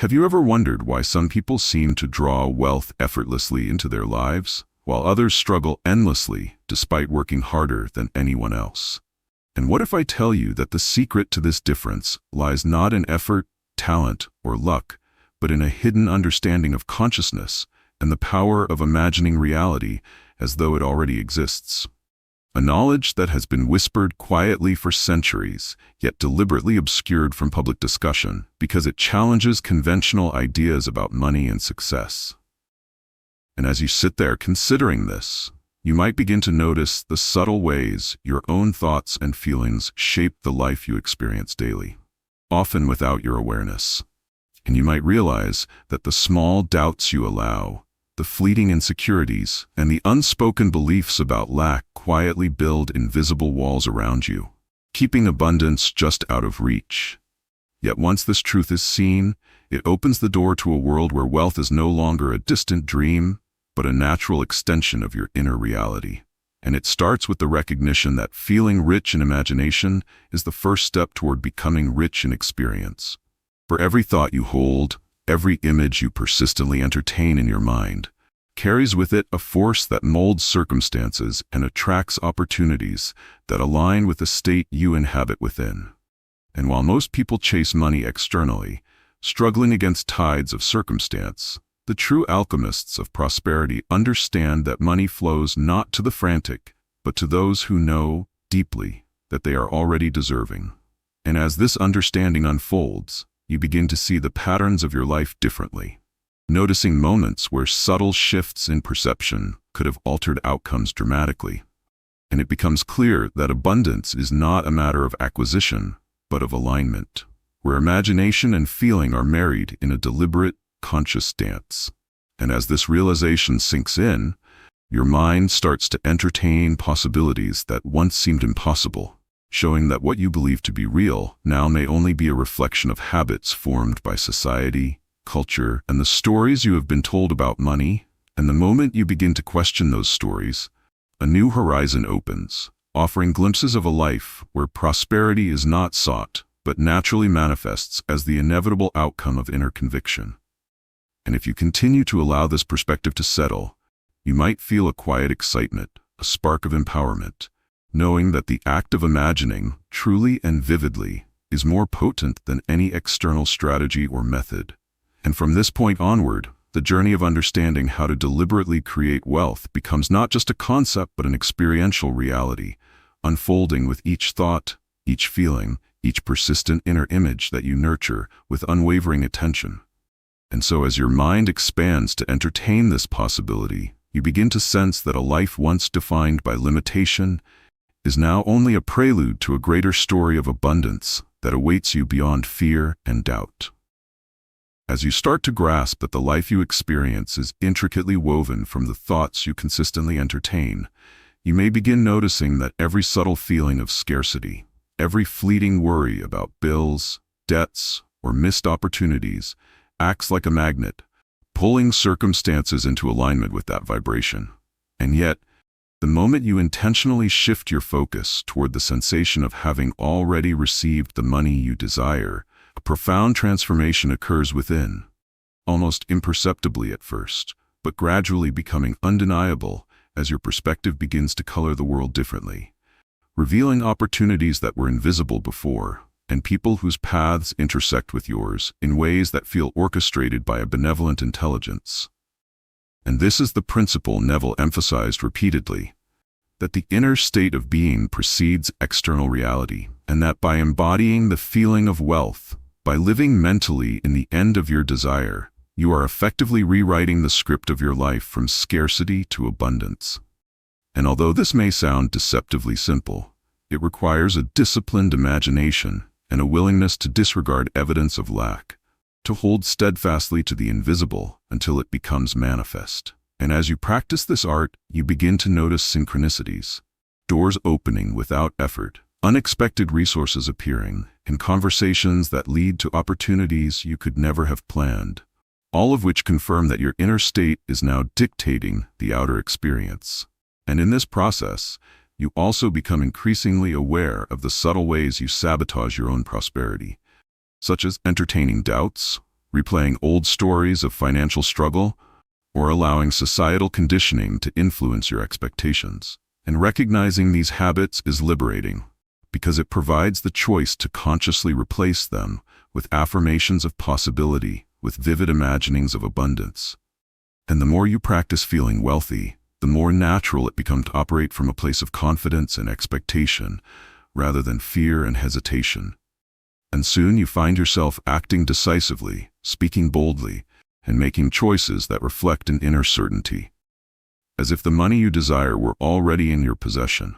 Have you ever wondered why some people seem to draw wealth effortlessly into their lives, while others struggle endlessly despite working harder than anyone else? And what if I tell you that the secret to this difference lies not in effort, talent, or luck, but in a hidden understanding of consciousness and the power of imagining reality as though it already exists? A knowledge that has been whispered quietly for centuries, yet deliberately obscured from public discussion because it challenges conventional ideas about money and success. And as you sit there considering this, you might begin to notice the subtle ways your own thoughts and feelings shape the life you experience daily, often without your awareness. And you might realize that the small doubts you allow, the fleeting insecurities, and the unspoken beliefs about lack quietly build invisible walls around you, keeping abundance just out of reach. Yet once this truth is seen, it opens the door to a world where wealth is no longer a distant dream, but a natural extension of your inner reality. And it starts with the recognition that feeling rich in imagination is the first step toward becoming rich in experience. For every thought you hold, every image you persistently entertain in your mind carries with it a force that molds circumstances and attracts opportunities that align with the state you inhabit within. And while most people chase money externally, struggling against tides of circumstance, the true alchemists of prosperity understand that money flows not to the frantic, but to those who know deeply that they are already deserving. And as this understanding unfolds, you begin to see the patterns of your life differently, noticing moments where subtle shifts in perception could have altered outcomes dramatically. And it becomes clear that abundance is not a matter of acquisition, but of alignment, where imagination and feeling are married in a deliberate, conscious dance. And as this realization sinks in, your mind starts to entertain possibilities that once seemed impossible, showing that what you believe to be real now may only be a reflection of habits formed by society, culture, and the stories you have been told about money. And the moment you begin to question those stories, a new horizon opens, offering glimpses of a life where prosperity is not sought, but naturally manifests as the inevitable outcome of inner conviction. And if you continue to allow this perspective to settle, you might feel a quiet excitement, a spark of empowerment, knowing that the act of imagining, truly and vividly, is more potent than any external strategy or method. And from this point onward, the journey of understanding how to deliberately create wealth becomes not just a concept but an experiential reality, unfolding with each thought, each feeling, each persistent inner image that you nurture with unwavering attention. And so as your mind expands to entertain this possibility, you begin to sense that a life once defined by limitation is now only a prelude to a greater story of abundance that awaits you beyond fear and doubt. As you start to grasp that the life you experience is intricately woven from the thoughts you consistently entertain, you may begin noticing that every subtle feeling of scarcity, every fleeting worry about bills, debts, or missed opportunities acts like a magnet, pulling circumstances into alignment with that vibration. And yet, the moment you intentionally shift your focus toward the sensation of having already received the money you desire, a profound transformation occurs within, almost imperceptibly at first, but gradually becoming undeniable as your perspective begins to color the world differently, revealing opportunities that were invisible before, and people whose paths intersect with yours in ways that feel orchestrated by a benevolent intelligence. And this is the principle Neville emphasized repeatedly, that the inner state of being precedes external reality, and that by embodying the feeling of wealth, by living mentally in the end of your desire, you are effectively rewriting the script of your life from scarcity to abundance. And although this may sound deceptively simple, it requires a disciplined imagination and a willingness to disregard evidence of lack, to hold steadfastly to the invisible until it becomes manifest. And as you practice this art, you begin to notice synchronicities, doors opening without effort, unexpected resources appearing, and conversations that lead to opportunities you could never have planned, all of which confirm that your inner state is now dictating the outer experience. And in this process, you also become increasingly aware of the subtle ways you sabotage your own prosperity, such as entertaining doubts, replaying old stories of financial struggle, or allowing societal conditioning to influence your expectations. And recognizing these habits is liberating, because it provides the choice to consciously replace them with affirmations of possibility, with vivid imaginings of abundance. And the more you practice feeling wealthy, the more natural it becomes to operate from a place of confidence and expectation, rather than fear and hesitation. And soon you find yourself acting decisively, speaking boldly, and making choices that reflect an inner certainty, as if the money you desire were already in your possession.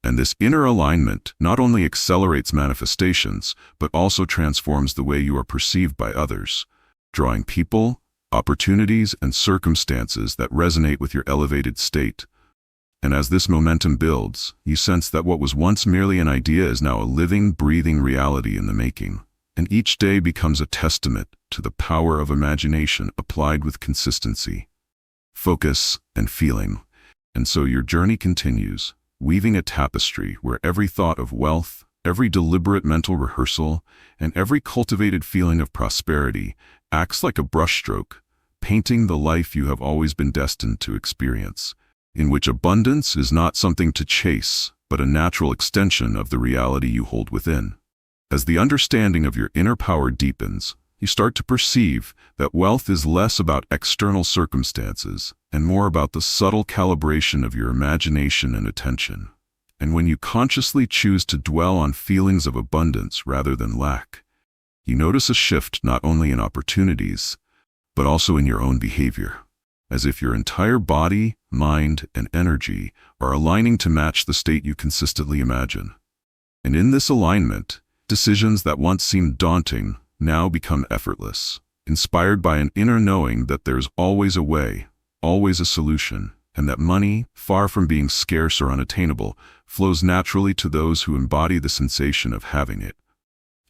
And this inner alignment not only accelerates manifestations, but also transforms the way you are perceived by others, drawing people, opportunities, and circumstances that resonate with your elevated state. And as this momentum builds, you sense that what was once merely an idea is now a living, breathing reality in the making. And each day becomes a testament to the power of imagination applied with consistency, focus, and feeling. And so your journey continues, weaving a tapestry where every thought of wealth, every deliberate mental rehearsal, and every cultivated feeling of prosperity acts like a brushstroke, painting the life you have always been destined to experience, in which abundance is not something to chase, but a natural extension of the reality you hold within. As the understanding of your inner power deepens, you start to perceive that wealth is less about external circumstances and more about the subtle calibration of your imagination and attention. And when you consciously choose to dwell on feelings of abundance rather than lack, you notice a shift not only in opportunities, but also in your own behavior, as if your entire body, mind, and energy are aligning to match the state you consistently imagine. And in this alignment, decisions that once seemed daunting now become effortless, inspired by an inner knowing that there's always a way, always a solution, and that money, far from being scarce or unattainable, flows naturally to those who embody the sensation of having it.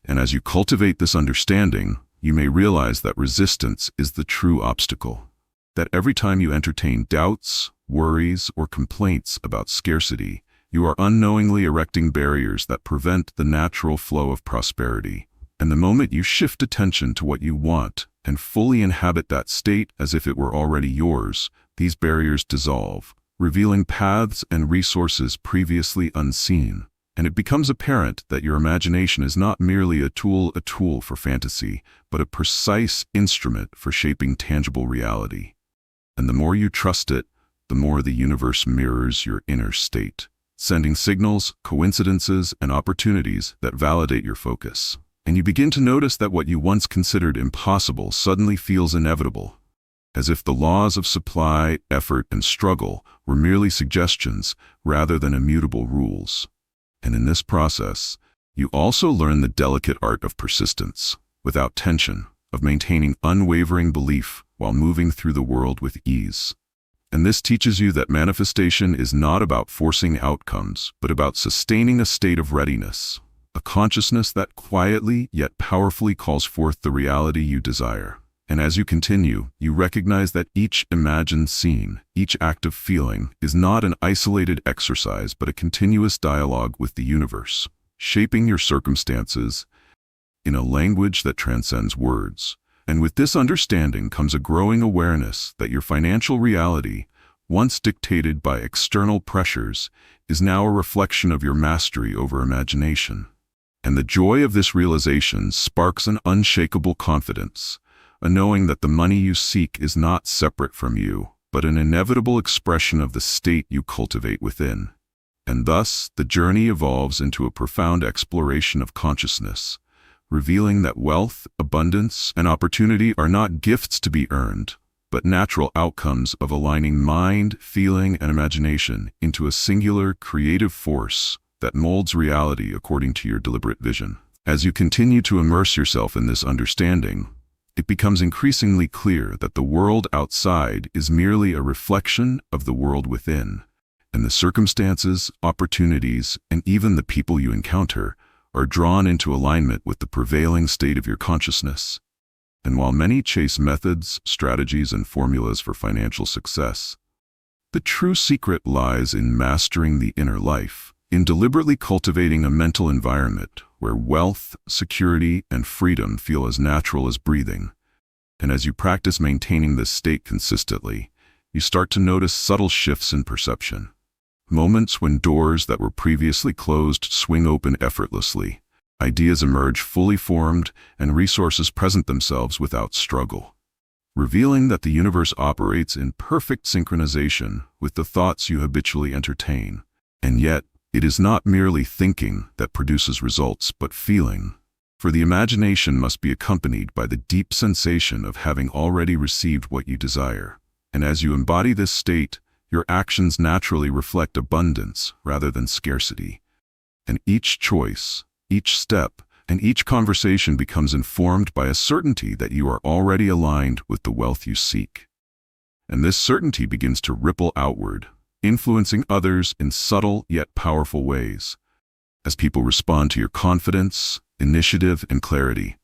And as you cultivate this understanding, you may realize that resistance is the true obstacle, that every time you entertain doubts, worries, or complaints about scarcity, you are unknowingly erecting barriers that prevent the natural flow of prosperity. And the moment you shift attention to what you want and fully inhabit that state as if it were already yours, these barriers dissolve, revealing paths and resources previously unseen. And it becomes apparent that your imagination is not merely a tool for fantasy, but a precise instrument for shaping tangible reality. And the more you trust it, the more the universe mirrors your inner state, sending signals, coincidences, and opportunities that validate your focus. And you begin to notice that what you once considered impossible suddenly feels inevitable, as if the laws of supply, effort, and struggle were merely suggestions rather than immutable rules. And in this process, you also learn the delicate art of persistence, without tension, of maintaining unwavering belief while moving through the world with ease. And this teaches you that manifestation is not about forcing outcomes, but about sustaining a state of readiness, a consciousness that quietly yet powerfully calls forth the reality you desire. And as you continue, you recognize that each imagined scene, each act of feeling, is not an isolated exercise but a continuous dialogue with the universe, shaping your circumstances in a language that transcends words. And with this understanding comes a growing awareness that your financial reality, once dictated by external pressures, is now a reflection of your mastery over imagination. And the joy of this realization sparks an unshakable confidence, a knowing that the money you seek is not separate from you, but an inevitable expression of the state you cultivate within. And thus, the journey evolves into a profound exploration of consciousness, revealing that wealth, abundance, and opportunity are not gifts to be earned, but natural outcomes of aligning mind, feeling, and imagination into a singular, creative force that molds reality according to your deliberate vision. As you continue to immerse yourself in this understanding, it becomes increasingly clear that the world outside is merely a reflection of the world within, and the circumstances, opportunities, and even the people you encounter are drawn into alignment with the prevailing state of your consciousness. And while many chase methods, strategies, and formulas for financial success, the true secret lies in mastering the inner life, in deliberately cultivating a mental environment where wealth, security, and freedom feel as natural as breathing, And as you practice maintaining this state consistently, you start to notice subtle shifts in perception. Moments when doors that were previously closed swing open effortlessly, ideas emerge fully formed, and resources present themselves without struggle, revealing that the universe operates in perfect synchronization with the thoughts you habitually entertain. And yet, it is not merely thinking that produces results, but feeling. For the imagination must be accompanied by the deep sensation of having already received what you desire. And as you embody this state, your actions naturally reflect abundance rather than scarcity. And each choice, each step, and each conversation becomes informed by a certainty that you are already aligned with the wealth you seek. And this certainty begins to ripple outward, influencing others in subtle yet powerful ways. As people respond to your confidence, initiative, and clarity,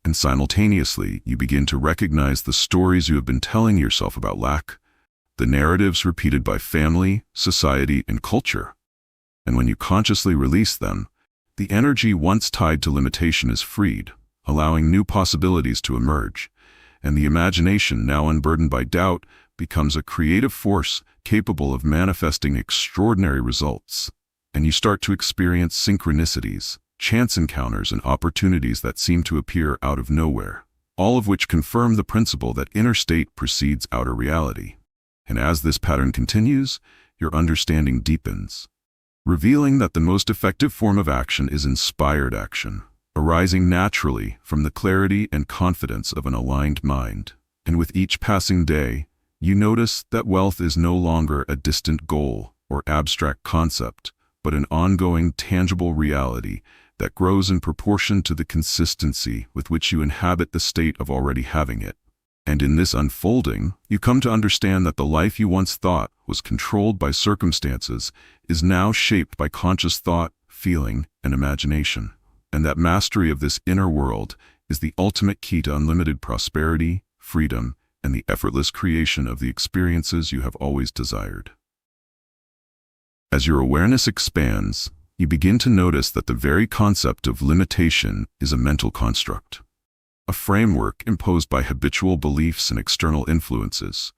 and simultaneously you begin to recognize the stories you have been telling yourself about lack, the narratives repeated by family, society, and culture. And when you consciously release them, the energy once tied to limitation is freed, allowing new possibilities to emerge, and the imagination, now unburdened by doubt, becomes a creative force capable of manifesting extraordinary results. And you start to experience synchronicities, chance encounters, and opportunities that seem to appear out of nowhere, all of which confirm the principle that inner state precedes outer reality. And as this pattern continues, your understanding deepens, revealing that the most effective form of action is inspired action, arising naturally from the clarity and confidence of an aligned mind. And with each passing day, you notice that wealth is no longer a distant goal or abstract concept, but an ongoing, tangible reality that grows in proportion to the consistency with which you inhabit the state of already having it. And in this unfolding, you come to understand that the life you once thought was controlled by circumstances is now shaped by conscious thought, feeling, and imagination. And that mastery of this inner world is the ultimate key to unlimited prosperity, freedom, and the effortless creation of the experiences you have always desired. As your awareness expands, you begin to notice that the very concept of limitation is a mental construct, a framework imposed by habitual beliefs and external influences.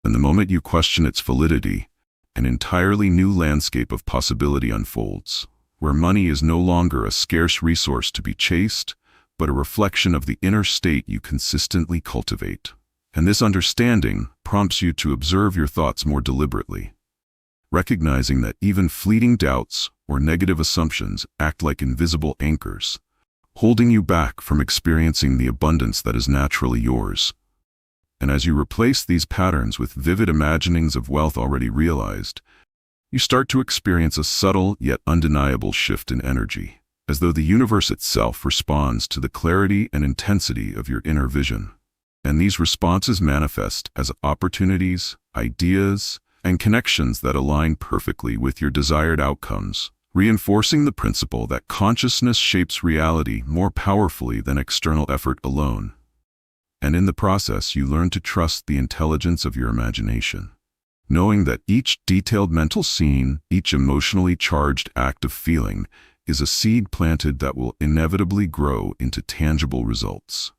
And the moment you question its validity, an entirely new landscape of possibility unfolds, where money is no longer a scarce resource to be chased, but a reflection of the inner state you consistently cultivate. And this understanding prompts you to observe your thoughts more deliberately, recognizing that even fleeting doubts or negative assumptions act like invisible anchors, holding you back from experiencing the abundance that is naturally yours. And as you replace these patterns with vivid imaginings of wealth already realized, you start to experience a subtle yet undeniable shift in energy, as though the universe itself responds to the clarity and intensity of your inner vision. And these responses manifest as opportunities, ideas, and connections that align perfectly with your desired outcomes, reinforcing the principle that consciousness shapes reality more powerfully than external effort alone. And in the process, you learn to trust the intelligence of your imagination, knowing that each detailed mental scene, each emotionally charged act of feeling, is a seed planted that will inevitably grow into tangible results.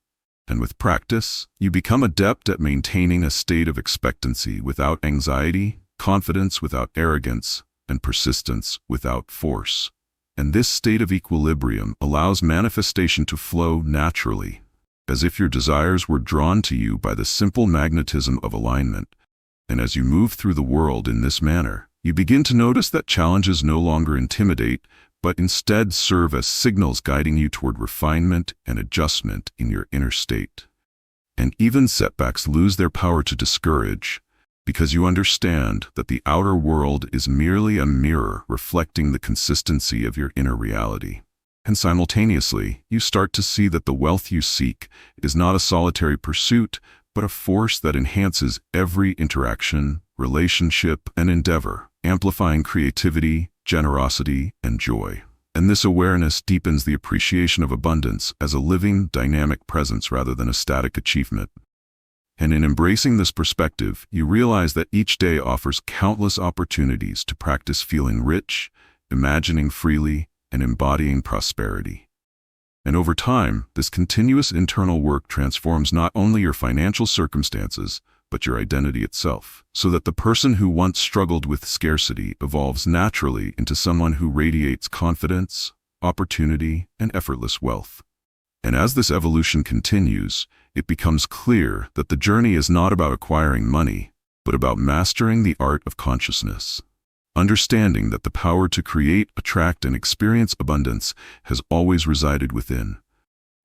And with practice, you become adept at maintaining a state of expectancy without anxiety, confidence without arrogance, and persistence without force. And this state of equilibrium allows manifestation to flow naturally, as if your desires were drawn to you by the simple magnetism of alignment. And as you move through the world in this manner, you begin to notice that challenges no longer intimidate, but instead serve as signals guiding you toward refinement and adjustment in your inner state. And even setbacks lose their power to discourage, because you understand that the outer world is merely a mirror reflecting the consistency of your inner reality. And simultaneously, you start to see that the wealth you seek is not a solitary pursuit, but a force that enhances every interaction, relationship, and endeavor, amplifying creativity, generosity, and joy. And this awareness deepens the appreciation of abundance as a living, dynamic presence rather than a static achievement. And in embracing this perspective, you realize that each day offers countless opportunities to practice feeling rich, imagining freely, and embodying prosperity. And over time, this continuous internal work transforms not only your financial circumstances, but your identity itself, so that the person who once struggled with scarcity evolves naturally into someone who radiates confidence, opportunity, and effortless wealth. And as this evolution continues, it becomes clear that the journey is not about acquiring money, but about mastering the art of consciousness. Understanding that the power to create, attract, and experience abundance has always resided within,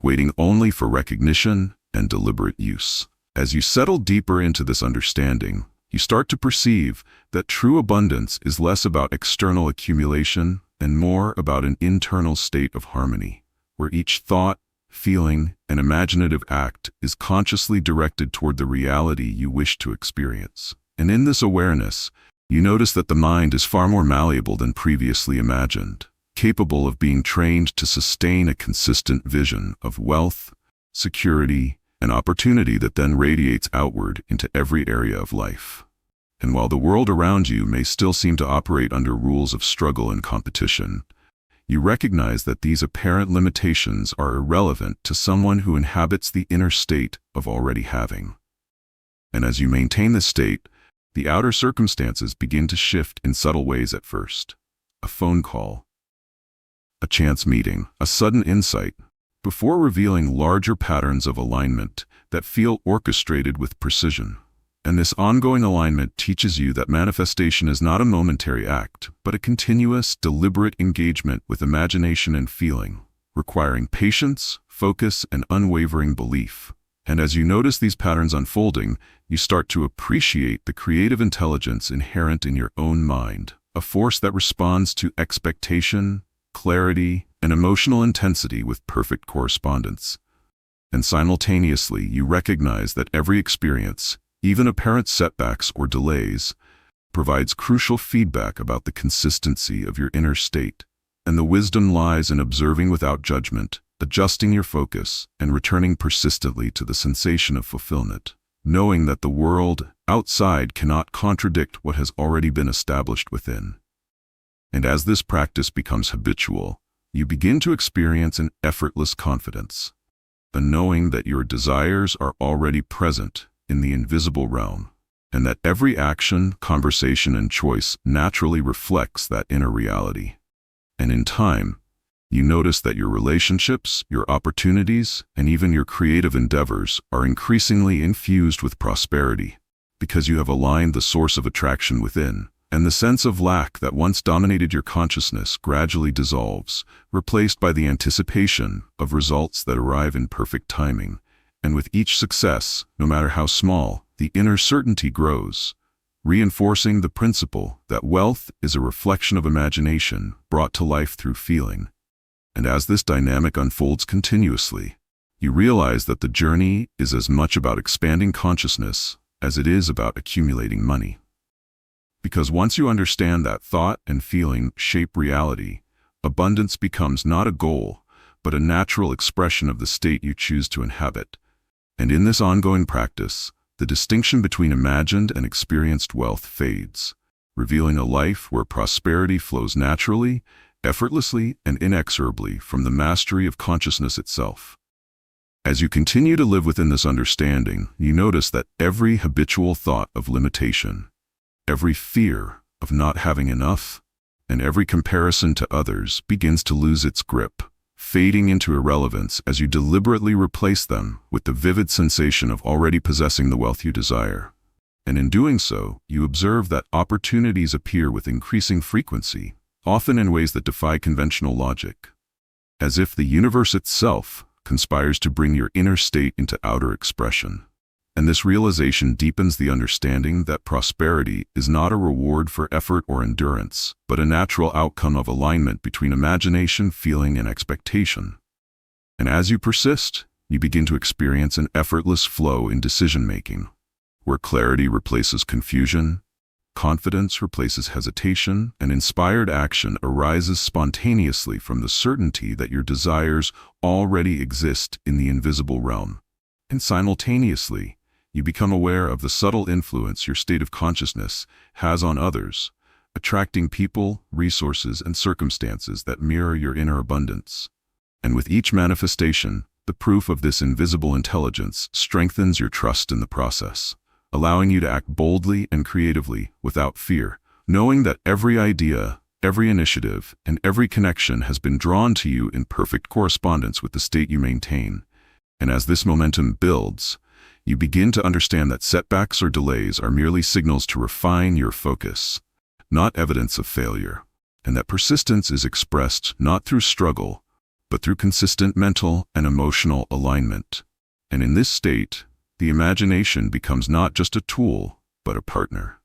waiting only for recognition and deliberate use. As you settle deeper into this understanding, you start to perceive that true abundance is less about external accumulation and more about an internal state of harmony, where each thought, feeling, and imaginative act is consciously directed toward the reality you wish to experience. And in this awareness, you notice that the mind is far more malleable than previously imagined, capable of being trained to sustain a consistent vision of wealth, security, and opportunity that then radiates outward into every area of life. And while the world around you may still seem to operate under rules of struggle and competition, you recognize that these apparent limitations are irrelevant to someone who inhabits the inner state of already having. And as you maintain this state, the outer circumstances begin to shift in subtle ways at first. A phone call, a chance meeting, a sudden insight, before revealing larger patterns of alignment that feel orchestrated with precision. And this ongoing alignment teaches you that manifestation is not a momentary act, but a continuous, deliberate engagement with imagination and feeling, requiring patience, focus, and unwavering belief. And as you notice these patterns unfolding, you start to appreciate the creative intelligence inherent in your own mind, a force that responds to expectation, clarity, and emotional intensity with perfect correspondence. And simultaneously, you recognize that every experience, even apparent setbacks or delays, provides crucial feedback about the consistency of your inner state. And the wisdom lies in observing without judgment, adjusting your focus, and returning persistently to the sensation of fulfillment, knowing that the world outside cannot contradict what has already been established within. And as this practice becomes habitual, you begin to experience an effortless confidence, a knowing that your desires are already present in the invisible realm, and that every action, conversation, and choice naturally reflects that inner reality. And in time, you notice that your relationships, your opportunities, and even your creative endeavors are increasingly infused with prosperity, because you have aligned the source of attraction within, and the sense of lack that once dominated your consciousness gradually dissolves, replaced by the anticipation of results that arrive in perfect timing. And with each success, no matter how small, the inner certainty grows, reinforcing the principle that wealth is a reflection of imagination brought to life through feeling. And as this dynamic unfolds continuously, you realize that the journey is as much about expanding consciousness as it is about accumulating money. Because once you understand that thought and feeling shape reality, abundance becomes not a goal, but a natural expression of the state you choose to inhabit. And in this ongoing practice, the distinction between imagined and experienced wealth fades, revealing a life where prosperity flows naturally, effortlessly, and inexorably from the mastery of consciousness itself. As you continue to live within this understanding, you notice that every habitual thought of limitation, every fear of not having enough, and every comparison to others begins to lose its grip, fading into irrelevance as you deliberately replace them with the vivid sensation of already possessing the wealth you desire. And in doing so, you observe that opportunities appear with increasing frequency, often in ways that defy conventional logic, as if the universe itself conspires to bring your inner state into outer expression. And this realization deepens the understanding that prosperity is not a reward for effort or endurance, but a natural outcome of alignment between imagination, feeling, and expectation. And as you persist, you begin to experience an effortless flow in decision-making, where clarity replaces confusion, confidence replaces hesitation, and inspired action arises spontaneously from the certainty that your desires already exist in the invisible realm. And simultaneously, you become aware of the subtle influence your state of consciousness has on others, attracting people, resources, and circumstances that mirror your inner abundance. And with each manifestation, the proof of this invisible intelligence strengthens your trust in the process, allowing you to act boldly and creatively without fear, knowing that every idea, every initiative, and every connection has been drawn to you in perfect correspondence with the state you maintain. And as this momentum builds, you begin to understand that setbacks or delays are merely signals to refine your focus, not evidence of failure, and that persistence is expressed not through struggle, but through consistent mental and emotional alignment. And in this state, the imagination becomes not just a tool, but a partner,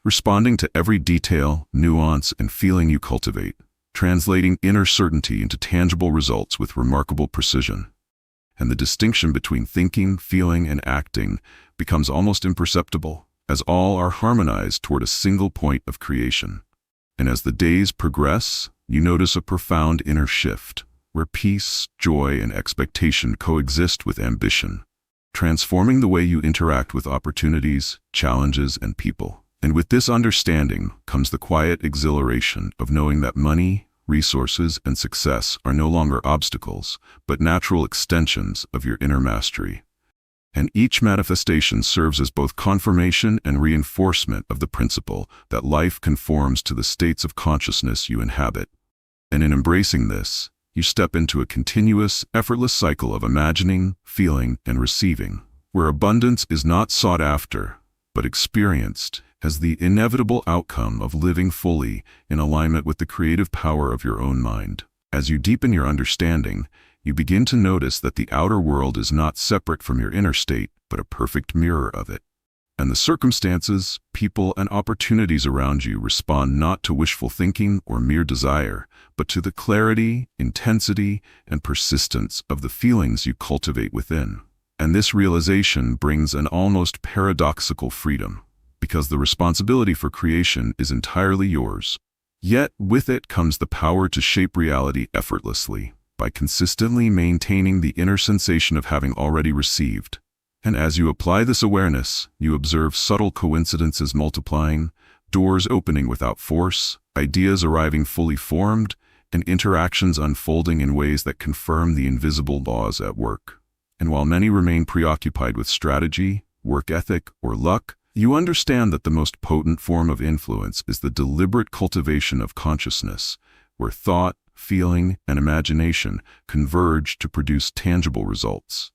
responding to every detail, nuance, and feeling you cultivate, translating inner certainty into tangible results with remarkable precision. And the distinction between thinking, feeling, and acting becomes almost imperceptible, as all are harmonized toward a single point of creation. And as the days progress, you notice a profound inner shift, where peace, joy, and expectation coexist with ambition, transforming the way you interact with opportunities, challenges, and people. And with this understanding comes the quiet exhilaration of knowing that money, resources, and success are no longer obstacles, but natural extensions of your inner mastery. And each manifestation serves as both confirmation and reinforcement of the principle that life conforms to the states of consciousness you inhabit. And in embracing this, you step into a continuous, effortless cycle of imagining, feeling, and receiving, where abundance is not sought after, but experienced as the inevitable outcome of living fully in alignment with the creative power of your own mind. As you deepen your understanding, you begin to notice that the outer world is not separate from your inner state, but a perfect mirror of it. And the circumstances, people, and opportunities around you respond not to wishful thinking or mere desire, but to the clarity, intensity, and persistence of the feelings you cultivate within. And this realization brings an almost paradoxical freedom, because the responsibility for creation is entirely yours. Yet with it comes the power to shape reality effortlessly, by consistently maintaining the inner sensation of having already received. And as you apply this awareness, you observe subtle coincidences multiplying, doors opening without force, ideas arriving fully formed, and interactions unfolding in ways that confirm the invisible laws at work. And while many remain preoccupied with strategy, work ethic, or luck, you understand that the most potent form of influence is the deliberate cultivation of consciousness, where thought, feeling, and imagination converge to produce tangible results.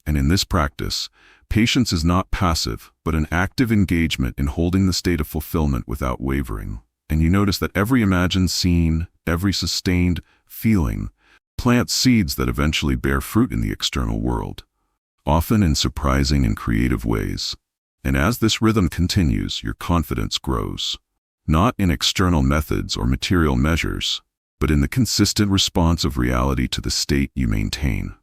And in this practice, patience is not passive, but an active engagement in holding the state of fulfillment without wavering. And you notice that every imagined scene, every sustained feeling, plants seeds that eventually bear fruit in the external world, often in surprising and creative ways. And as this rhythm continues, your confidence grows, not in external methods or material measures, but in the consistent response of reality to the state you maintain.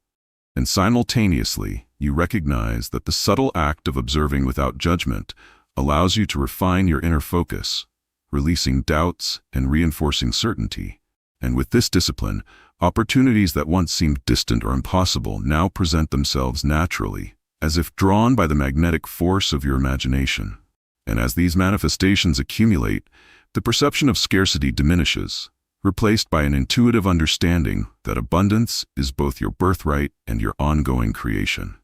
And simultaneously, you recognize that the subtle act of observing without judgment allows you to refine your inner focus, releasing doubts and reinforcing certainty. And with this discipline, opportunities that once seemed distant or impossible now present themselves naturally, as if drawn by the magnetic force of your imagination. And as these manifestations accumulate, the perception of scarcity diminishes, replaced by an intuitive understanding that abundance is both your birthright and your ongoing creation.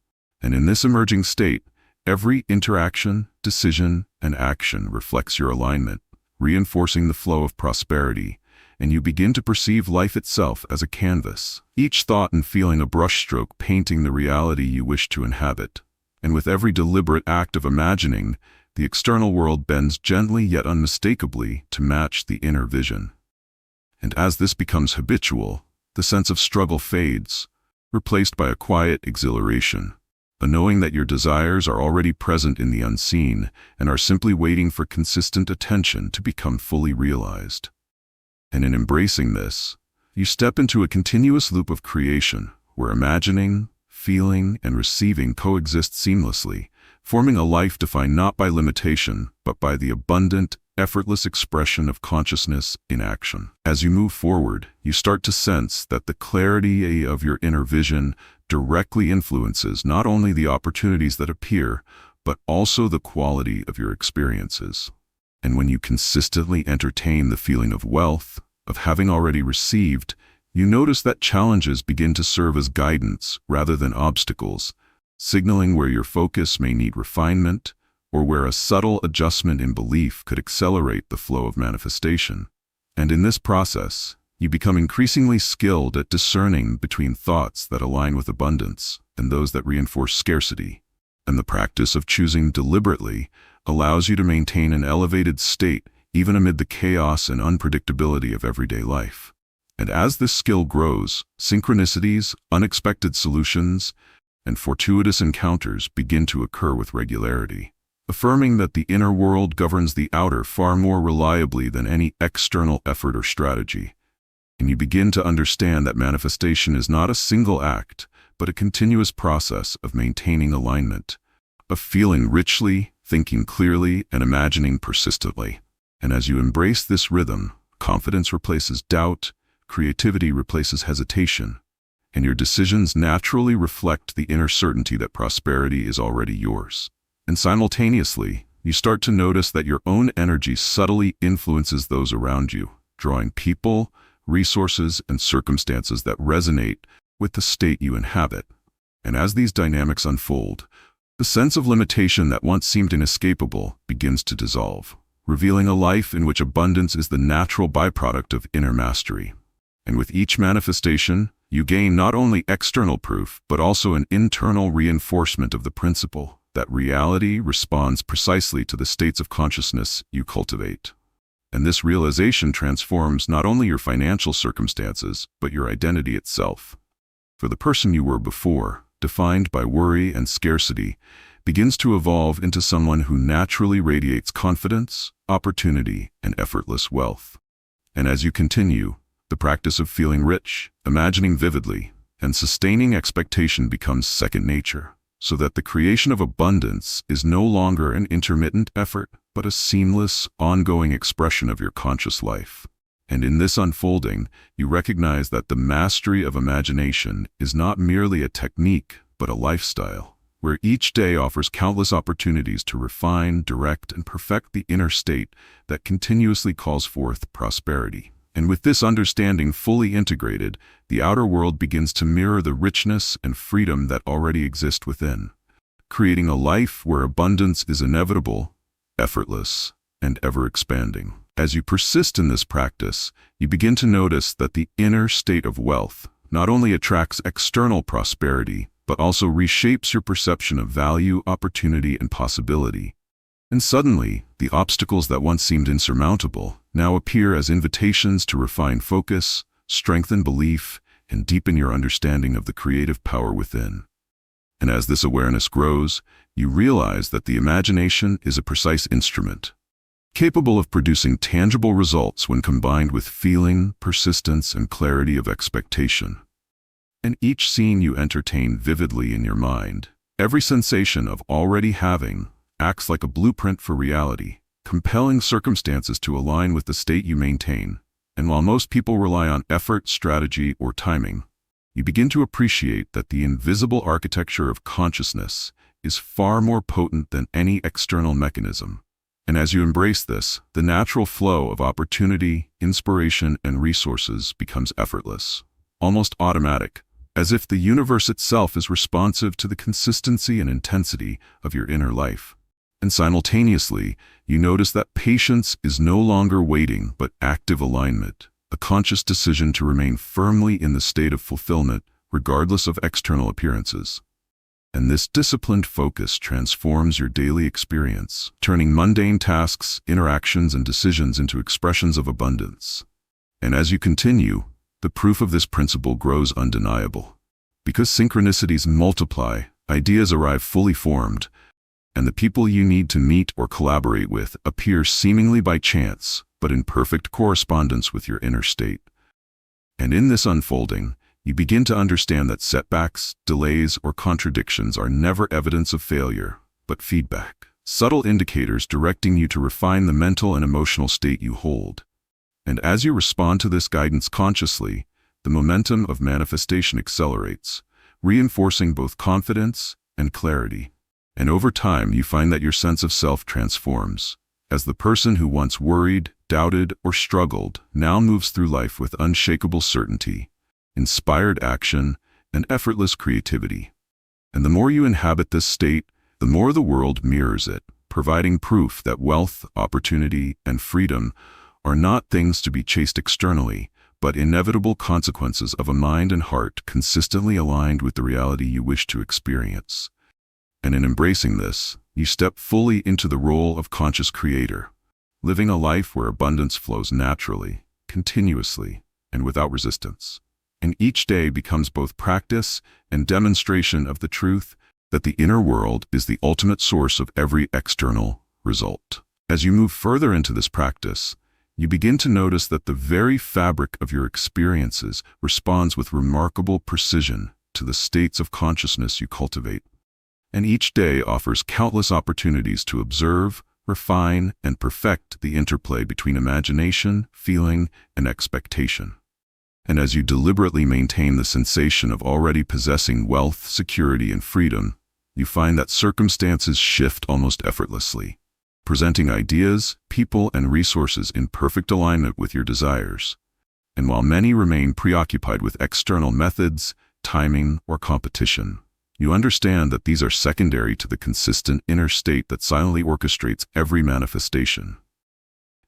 And in this emerging state, every interaction, decision, and action reflects your alignment, reinforcing the flow of prosperity, and you begin to perceive life itself as a canvas, each thought and feeling a brushstroke painting the reality you wish to inhabit. And with every deliberate act of imagining, the external world bends gently yet unmistakably to match the inner vision. And as this becomes habitual, the sense of struggle fades, replaced by a quiet exhilaration, a knowing that your desires are already present in the unseen and are simply waiting for consistent attention to become fully realized. And in embracing this, you step into a continuous loop of creation, where imagining, feeling, and receiving coexist seamlessly, forming a life defined not by limitation, but by the abundant, effortless expression of consciousness in action. As you move forward, you start to sense that the clarity of your inner vision directly influences not only the opportunities that appear, but also the quality of your experiences. And when you consistently entertain the feeling of wealth, of having already received, you notice that challenges begin to serve as guidance rather than obstacles, signaling where your focus may need refinement or where a subtle adjustment in belief could accelerate the flow of manifestation. And in this process, you become increasingly skilled at discerning between thoughts that align with abundance and those that reinforce scarcity. And the practice of choosing deliberately allows you to maintain an elevated state even amid the chaos and unpredictability of everyday life. And as this skill grows, synchronicities, unexpected solutions, and fortuitous encounters begin to occur with regularity, affirming that the inner world governs the outer far more reliably than any external effort or strategy. And you begin to understand that manifestation is not a single act, but a continuous process of maintaining alignment, of feeling richly, thinking clearly, and imagining persistently. And as you embrace this rhythm, confidence replaces doubt, creativity replaces hesitation, and your decisions naturally reflect the inner certainty that prosperity is already yours. And simultaneously, you start to notice that your own energy subtly influences those around you, drawing people, resources, and circumstances that resonate with the state you inhabit. And as these dynamics unfold, the sense of limitation that once seemed inescapable begins to dissolve, revealing a life in which abundance is the natural byproduct of inner mastery. And with each manifestation, you gain not only external proof, but also an internal reinforcement of the principle that reality responds precisely to the states of consciousness you cultivate. And this realization transforms not only your financial circumstances, but your identity itself. For the person you were before, defined by worry and scarcity, begins to evolve into someone who naturally radiates confidence, opportunity, and effortless wealth. And as you continue, the practice of feeling rich, imagining vividly, and sustaining expectation becomes second nature, so that the creation of abundance is no longer an intermittent effort, but a seamless, ongoing expression of your conscious life. And in this unfolding, you recognize that the mastery of imagination is not merely a technique, but a lifestyle, where each day offers countless opportunities to refine, direct, and perfect the inner state that continuously calls forth prosperity. And with this understanding fully integrated, the outer world begins to mirror the richness and freedom that already exist within, creating a life where abundance is inevitable, effortless, and ever-expanding. As you persist in this practice, you begin to notice that the inner state of wealth not only attracts external prosperity, but also reshapes your perception of value, opportunity, and possibility. And suddenly, the obstacles that once seemed insurmountable now appear as invitations to refine focus, strengthen belief, and deepen your understanding of the creative power within. And as this awareness grows, you realize that the imagination is a precise instrument, capable of producing tangible results when combined with feeling, persistence, and clarity of expectation. And each scene you entertain vividly in your mind, every sensation of already having, acts like a blueprint for reality, compelling circumstances to align with the state you maintain. And while most people rely on effort, strategy, or timing, you begin to appreciate that the invisible architecture of consciousness is far more potent than any external mechanism. And as you embrace this, the natural flow of opportunity, inspiration, and resources becomes effortless, almost automatic, as if the universe itself is responsive to the consistency and intensity of your inner life. And simultaneously, you notice that patience is no longer waiting but active alignment, a conscious decision to remain firmly in the state of fulfillment regardless of external appearances. And this disciplined focus transforms your daily experience, turning mundane tasks, interactions, and decisions into expressions of abundance. And as you continue, the proof of this principle grows undeniable. Because synchronicities multiply, ideas arrive fully formed, and the people you need to meet or collaborate with appear seemingly by chance, but in perfect correspondence with your inner state. And in this unfolding, you begin to understand that setbacks, delays, or contradictions are never evidence of failure, but feedback, subtle indicators directing you to refine the mental and emotional state you hold. And as you respond to this guidance consciously, the momentum of manifestation accelerates, reinforcing both confidence and clarity. And over time, you find that your sense of self transforms, as the person who once worried, doubted, or struggled now moves through life with unshakable certainty, inspired action, and effortless creativity. And the more you inhabit this state, the more the world mirrors it, providing proof that wealth, opportunity, and freedom are not things to be chased externally, but inevitable consequences of a mind and heart consistently aligned with the reality you wish to experience. And in embracing this, you step fully into the role of conscious creator, living a life where abundance flows naturally, continuously, and without resistance. And each day becomes both practice and demonstration of the truth that the inner world is the ultimate source of every external result. As you move further into this practice, you begin to notice that the very fabric of your experiences responds with remarkable precision to the states of consciousness you cultivate. And each day offers countless opportunities to observe, refine, and perfect the interplay between imagination, feeling, and expectation. And as you deliberately maintain the sensation of already possessing wealth, security, and freedom, you find that circumstances shift almost effortlessly, presenting ideas, people, and resources in perfect alignment with your desires. And while many remain preoccupied with external methods, timing, or competition, you understand that these are secondary to the consistent inner state that silently orchestrates every manifestation.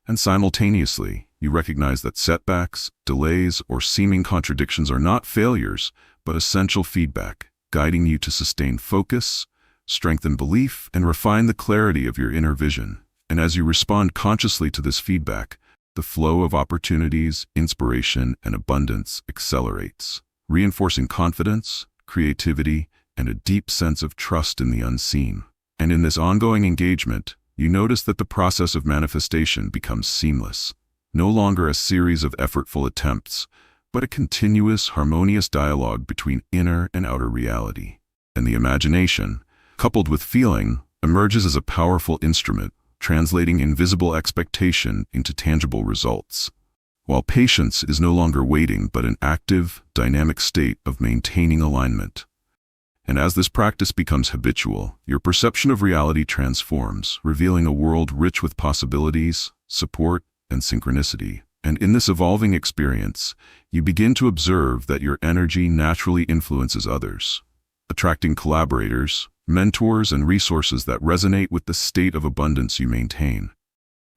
And simultaneously, you recognize that setbacks, delays, or seeming contradictions are not failures, but essential feedback, guiding you to sustain focus, strengthen belief, and refine the clarity of your inner vision. And as you respond consciously to this feedback, the flow of opportunities, inspiration, and abundance accelerates, reinforcing confidence, creativity, and a deep sense of trust in the unseen. And in this ongoing engagement, you notice that the process of manifestation becomes seamless, no longer a series of effortful attempts, but a continuous, harmonious dialogue between inner and outer reality. And the imagination, coupled with feeling, emerges as a powerful instrument, translating invisible expectation into tangible results. While patience is no longer waiting but an active, dynamic state of maintaining alignment. And as this practice becomes habitual, your perception of reality transforms, revealing a world rich with possibilities, support, and synchronicity. And in this evolving experience, you begin to observe that your energy naturally influences others, attracting collaborators, mentors, and resources that resonate with the state of abundance you maintain.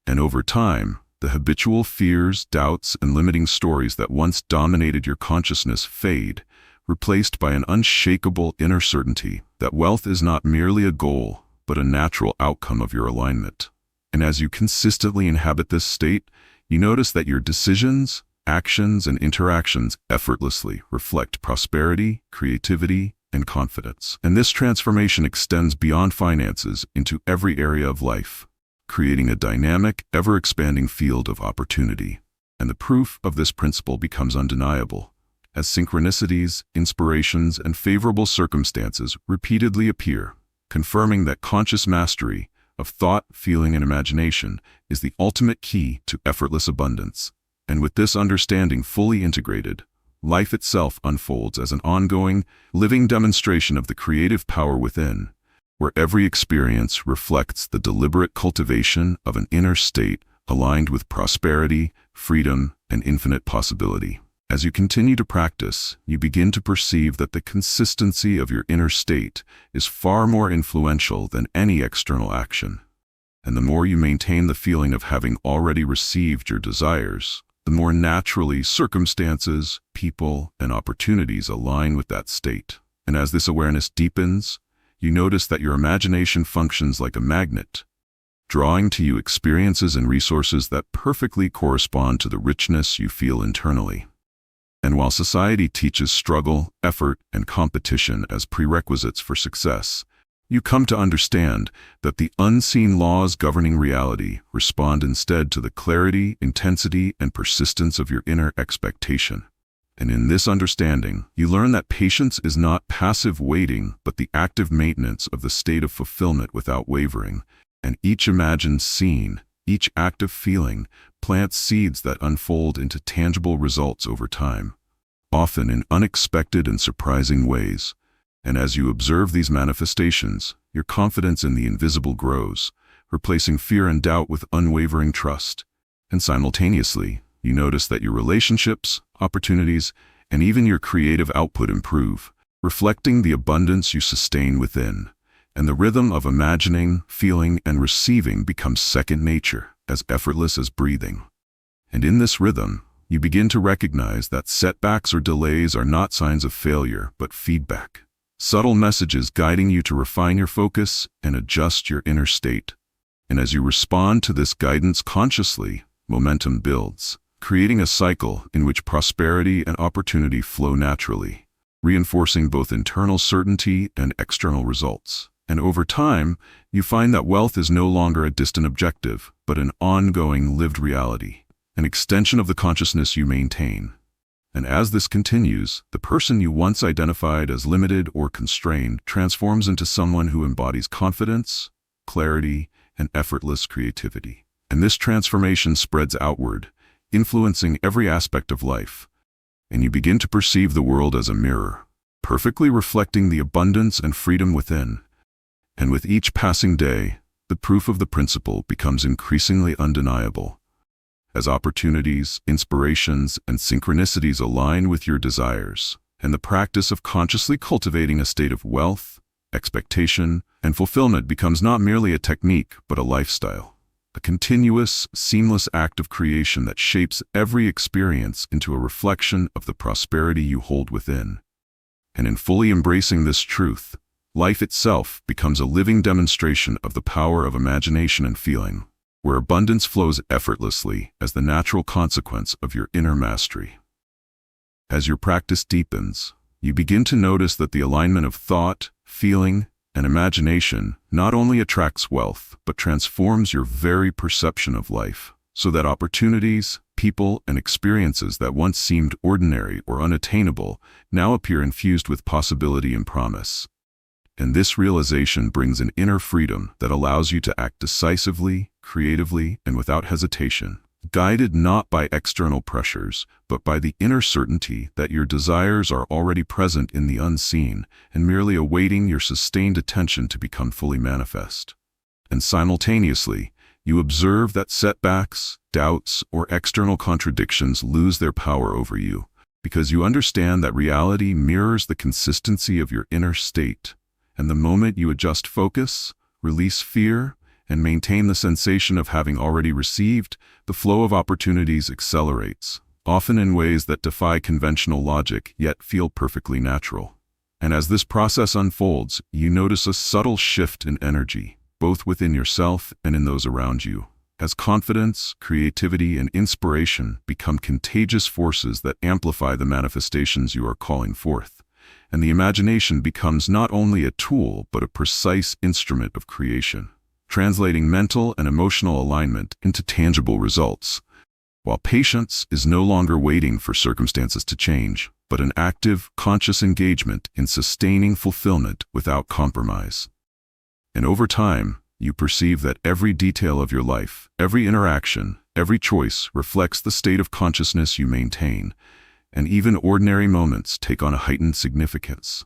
And over time, the habitual fears, doubts, and limiting stories that once dominated your consciousness fade, replaced by an unshakable inner certainty that wealth is not merely a goal, but a natural outcome of your alignment. And as you consistently inhabit this state, you notice that your decisions, actions, and interactions effortlessly reflect prosperity, creativity, and confidence. And this transformation extends beyond finances into every area of life, creating a dynamic, ever-expanding field of opportunity. And the proof of this principle becomes undeniable, as synchronicities, inspirations, and favorable circumstances repeatedly appear, confirming that conscious mastery of thought, feeling, and imagination is the ultimate key to effortless abundance. And with this understanding fully integrated, life itself unfolds as an ongoing, living demonstration of the creative power within, where every experience reflects the deliberate cultivation of an inner state aligned with prosperity, freedom, and infinite possibility. As you continue to practice, you begin to perceive that the consistency of your inner state is far more influential than any external action. And the more you maintain the feeling of having already received your desires, the more naturally circumstances, people, and opportunities align with that state. And as this awareness deepens, you notice that your imagination functions like a magnet, drawing to you experiences and resources that perfectly correspond to the richness you feel internally. And while society teaches struggle, effort, and competition as prerequisites for success, you come to understand that the unseen laws governing reality respond instead to the clarity, intensity, and persistence of your inner expectation. And in this understanding, you learn that patience is not passive waiting, but the active maintenance of the state of fulfillment without wavering. And each imagined scene, each active feeling, plants seeds that unfold into tangible results over time, often in unexpected and surprising ways. And as you observe these manifestations, your confidence in the invisible grows, replacing fear and doubt with unwavering trust. And simultaneously, you notice that your relationships, opportunities, and even your creative output improve, reflecting the abundance you sustain within. And the rhythm of imagining, feeling, and receiving becomes second nature, as effortless as breathing. And in this rhythm, you begin to recognize that setbacks or delays are not signs of failure, but feedback. Subtle messages guiding you to refine your focus and adjust your inner state. And as you respond to this guidance consciously, momentum builds, creating a cycle in which prosperity and opportunity flow naturally, reinforcing both internal certainty and external results. And over time, you find that wealth is no longer a distant objective, but an ongoing lived reality, an extension of the consciousness you maintain. And as this continues, the person you once identified as limited or constrained transforms into someone who embodies confidence, clarity, and effortless creativity. And this transformation spreads outward, influencing every aspect of life. And you begin to perceive the world as a mirror, perfectly reflecting the abundance and freedom within. And with each passing day, the proof of the principle becomes increasingly undeniable. As opportunities, inspirations, and synchronicities align with your desires, and the practice of consciously cultivating a state of wealth, expectation, and fulfillment becomes not merely a technique, but a lifestyle. A continuous, seamless act of creation that shapes every experience into a reflection of the prosperity you hold within. And in fully embracing this truth, life itself becomes a living demonstration of the power of imagination and feeling, where abundance flows effortlessly as the natural consequence of your inner mastery. As your practice deepens, you begin to notice that the alignment of thought, feeling, and imagination not only attracts wealth, but transforms your very perception of life, so that opportunities, people, and experiences that once seemed ordinary or unattainable now appear infused with possibility and promise. And this realization brings an inner freedom that allows you to act decisively, creatively, and without hesitation, guided not by external pressures, but by the inner certainty that your desires are already present in the unseen and merely awaiting your sustained attention to become fully manifest. And simultaneously, you observe that setbacks, doubts, or external contradictions lose their power over you, because you understand that reality mirrors the consistency of your inner state. And the moment you adjust focus, release fear, and maintain the sensation of having already received, the flow of opportunities accelerates, often in ways that defy conventional logic yet feel perfectly natural. And as this process unfolds, you notice a subtle shift in energy, both within yourself and in those around you, as confidence, creativity, and inspiration become contagious forces that amplify the manifestations you are calling forth. And the imagination becomes not only a tool, but a precise instrument of creation, translating mental and emotional alignment into tangible results, while patience is no longer waiting for circumstances to change, but an active, conscious engagement in sustaining fulfillment without compromise. And over time, you perceive that every detail of your life, every interaction, every choice reflects the state of consciousness you maintain, and even ordinary moments take on a heightened significance,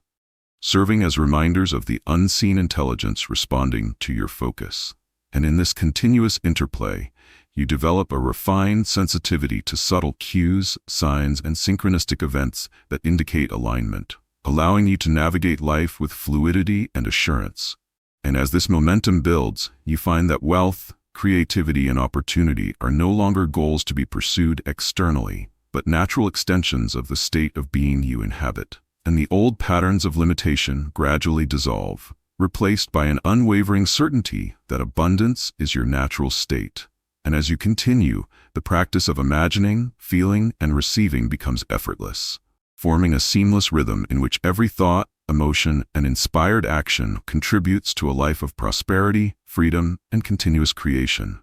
serving as reminders of the unseen intelligence responding to your focus. And in this continuous interplay, you develop a refined sensitivity to subtle cues, signs, and synchronistic events that indicate alignment, allowing you to navigate life with fluidity and assurance. And as this momentum builds, you find that wealth, creativity, and opportunity are no longer goals to be pursued externally, but natural extensions of the state of being you inhabit. And the old patterns of limitation gradually dissolve, replaced by an unwavering certainty that abundance is your natural state. And as you continue, the practice of imagining, feeling, and receiving becomes effortless, forming a seamless rhythm in which every thought, emotion, and inspired action contributes to a life of prosperity, freedom, and continuous creation.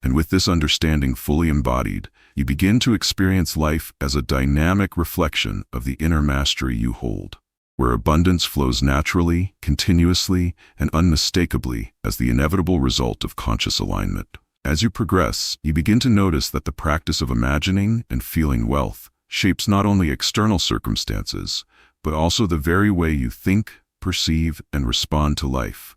And with this understanding fully embodied, you begin to experience life as a dynamic reflection of the inner mastery you hold, where abundance flows naturally, continuously, and unmistakably as the inevitable result of conscious alignment. As you progress, you begin to notice that the practice of imagining and feeling wealth shapes not only external circumstances, but also the very way you think, perceive, and respond to life.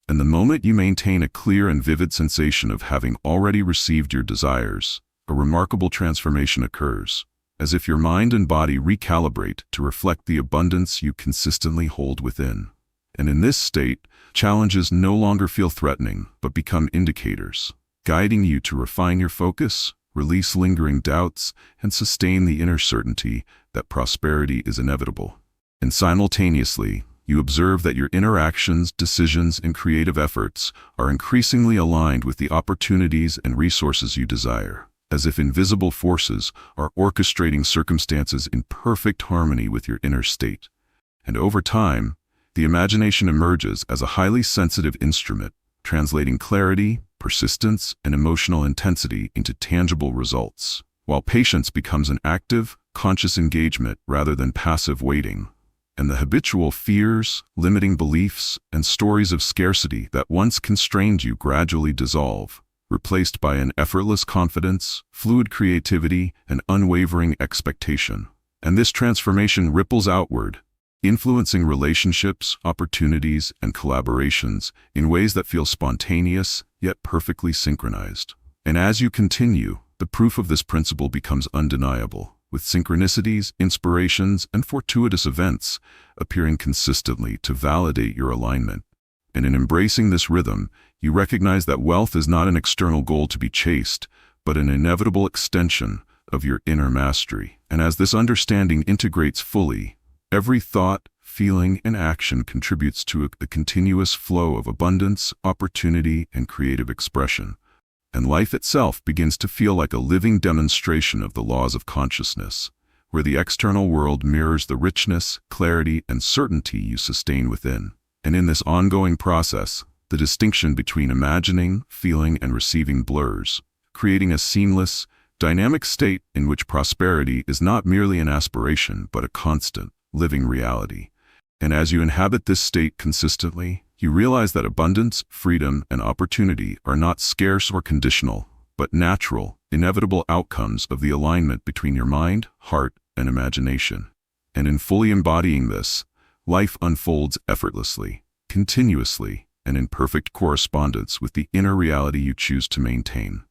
And the moment you maintain a clear and vivid sensation of having already received your desires, a remarkable transformation occurs, as if your mind and body recalibrate to reflect the abundance you consistently hold within. And in this state, challenges no longer feel threatening, but become indicators, guiding you to refine your focus, release lingering doubts, and sustain the inner certainty that prosperity is inevitable. And simultaneously, you observe that your interactions, decisions, and creative efforts are increasingly aligned with the opportunities and resources you desire, as if invisible forces are orchestrating circumstances in perfect harmony with your inner state. And over time, the imagination emerges as a highly sensitive instrument, translating clarity, persistence, and emotional intensity into tangible results, while patience becomes an active, conscious engagement rather than passive waiting. And the habitual fears, limiting beliefs, and stories of scarcity that once constrained you gradually dissolve, replaced by an effortless confidence, fluid creativity, and unwavering expectation. And this transformation ripples outward, influencing relationships, opportunities, and collaborations in ways that feel spontaneous, yet perfectly synchronized. And as you continue, the proof of this principle becomes undeniable, with synchronicities, inspirations, and fortuitous events appearing consistently to validate your alignment. And in embracing this rhythm, you recognize that wealth is not an external goal to be chased, but an inevitable extension of your inner mastery. And as this understanding integrates fully, every thought, feeling, and action contributes to the continuous flow of abundance, opportunity, and creative expression. And life itself begins to feel like a living demonstration of the laws of consciousness, where the external world mirrors the richness, clarity, and certainty you sustain within. And in this ongoing process, the distinction between imagining, feeling, and receiving blurs, creating a seamless, dynamic state in which prosperity is not merely an aspiration but a constant, living reality. And as you inhabit this state consistently, you realize that abundance, freedom, and opportunity are not scarce or conditional, but natural, inevitable outcomes of the alignment between your mind, heart, and imagination. And in fully embodying this, life unfolds effortlessly, continuously, and in perfect correspondence with the inner reality you choose to maintain.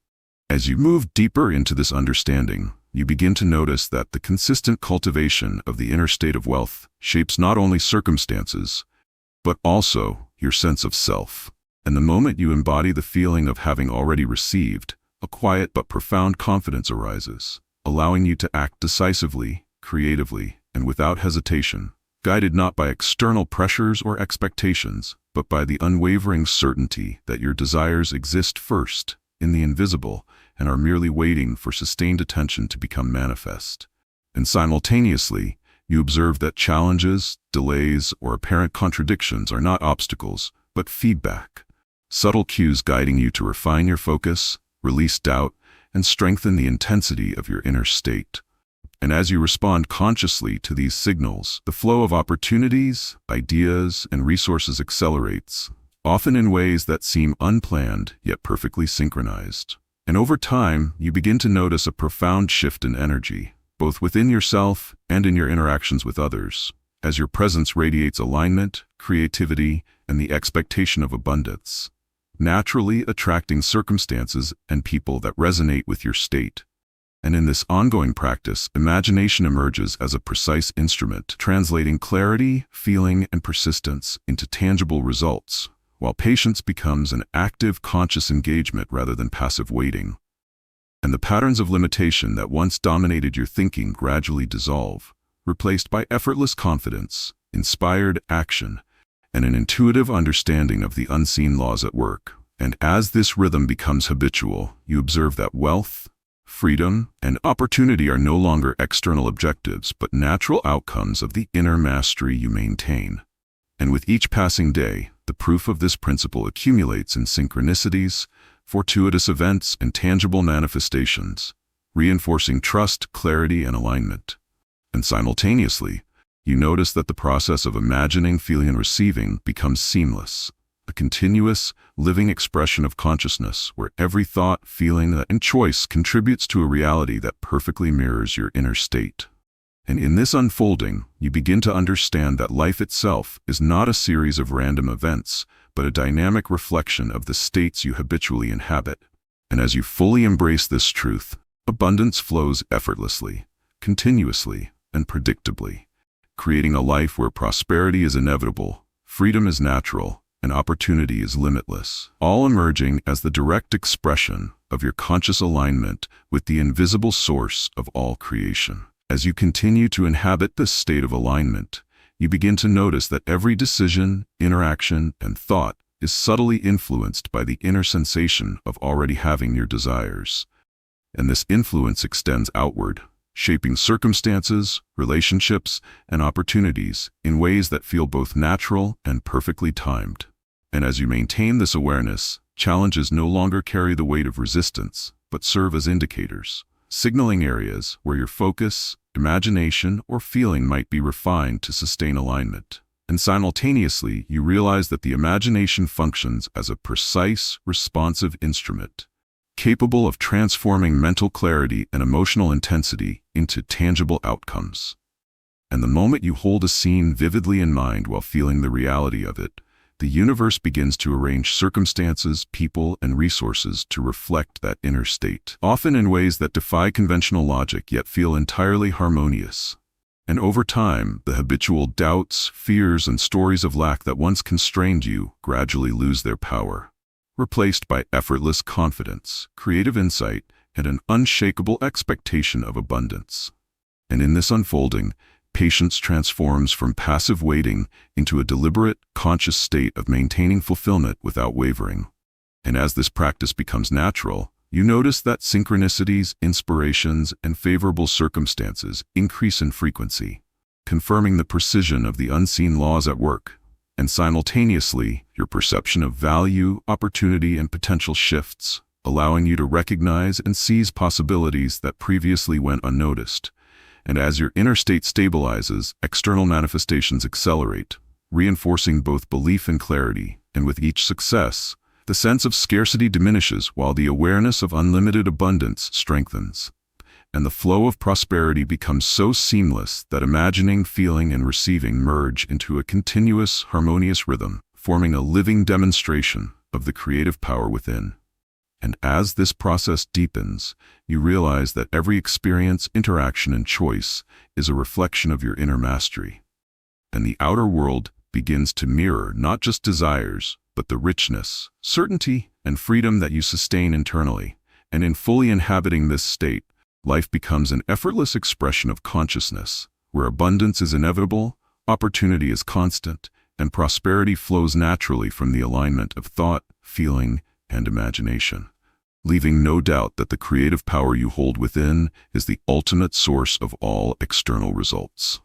As you move deeper into this understanding, you begin to notice that the consistent cultivation of the inner state of wealth shapes not only circumstances, but also your sense of self. And the moment you embody the feeling of having already received, a quiet but profound confidence arises, allowing you to act decisively, creatively, and without hesitation, guided not by external pressures or expectations, but by the unwavering certainty that your desires exist first, in the invisible, and are merely waiting for sustained attention to become manifest. And simultaneously, you observe that challenges, delays, or apparent contradictions are not obstacles, but feedback, subtle cues guiding you to refine your focus, release doubt, and strengthen the intensity of your inner state. And as you respond consciously to these signals, the flow of opportunities, ideas, and resources accelerates, often in ways that seem unplanned yet perfectly synchronized. And over time, you begin to notice a profound shift in energy, both within yourself and in your interactions with others, as your presence radiates alignment, creativity, and the expectation of abundance, naturally attracting circumstances and people that resonate with your state. And in this ongoing practice, imagination emerges as a precise instrument, translating clarity, feeling, and persistence into tangible results, while patience becomes an active, conscious engagement rather than passive waiting. And the patterns of limitation that once dominated your thinking gradually dissolve, replaced by effortless confidence, inspired action, and an intuitive understanding of the unseen laws at work. And as this rhythm becomes habitual, you observe that wealth, freedom, and opportunity are no longer external objectives, but natural outcomes of the inner mastery you maintain. And with each passing day, the proof of this principle accumulates in synchronicities, fortuitous events, and tangible manifestations, reinforcing trust, clarity, and alignment. And simultaneously, you notice that the process of imagining, feeling, and receiving becomes seamless, a continuous, living expression of consciousness where every thought, feeling, and choice contributes to a reality that perfectly mirrors your inner state. And in this unfolding, you begin to understand that life itself is not a series of random events, but a dynamic reflection of the states you habitually inhabit. And as you fully embrace this truth, abundance flows effortlessly, continuously, and predictably, creating a life where prosperity is inevitable, freedom is natural, and opportunity is limitless, all emerging as the direct expression of your conscious alignment with the invisible source of all creation. As you continue to inhabit this state of alignment, you begin to notice that every decision, interaction, and thought is subtly influenced by the inner sensation of already having your desires. And this influence extends outward, shaping circumstances, relationships, and opportunities in ways that feel both natural and perfectly timed. And as you maintain this awareness, challenges no longer carry the weight of resistance, but serve as indicators, signaling areas where your focus, imagination, or feeling might be refined to sustain alignment. And simultaneously, you realize that the imagination functions as a precise, responsive instrument, capable of transforming mental clarity and emotional intensity into tangible outcomes. And the moment you hold a scene vividly in mind while feeling the reality of it, the universe begins to arrange circumstances, people, and resources to reflect that inner state, often in ways that defy conventional logic yet feel entirely harmonious. And over time, the habitual doubts, fears, and stories of lack that once constrained you gradually lose their power, replaced by effortless confidence, creative insight, and an unshakable expectation of abundance. And in this unfolding, patience transforms from passive waiting into a deliberate, conscious state of maintaining fulfillment without wavering. And as this practice becomes natural, you notice that synchronicities, inspirations, and favorable circumstances increase in frequency, confirming the precision of the unseen laws at work. And simultaneously, your perception of value, opportunity, and potential shifts, allowing you to recognize and seize possibilities that previously went unnoticed. And as your inner state stabilizes, external manifestations accelerate, reinforcing both belief and clarity. And with each success, the sense of scarcity diminishes while the awareness of unlimited abundance strengthens. And the flow of prosperity becomes so seamless that imagining, feeling, and receiving merge into a continuous, harmonious rhythm, forming a living demonstration of the creative power within. And as this process deepens, you realize that every experience, interaction, and choice is a reflection of your inner mastery. And the outer world begins to mirror not just desires, but the richness, certainty, and freedom that you sustain internally. And in fully inhabiting this state, life becomes an effortless expression of consciousness, where abundance is inevitable, opportunity is constant, and prosperity flows naturally from the alignment of thought, feeling, and imagination, leaving no doubt that the creative power you hold within is the ultimate source of all external results.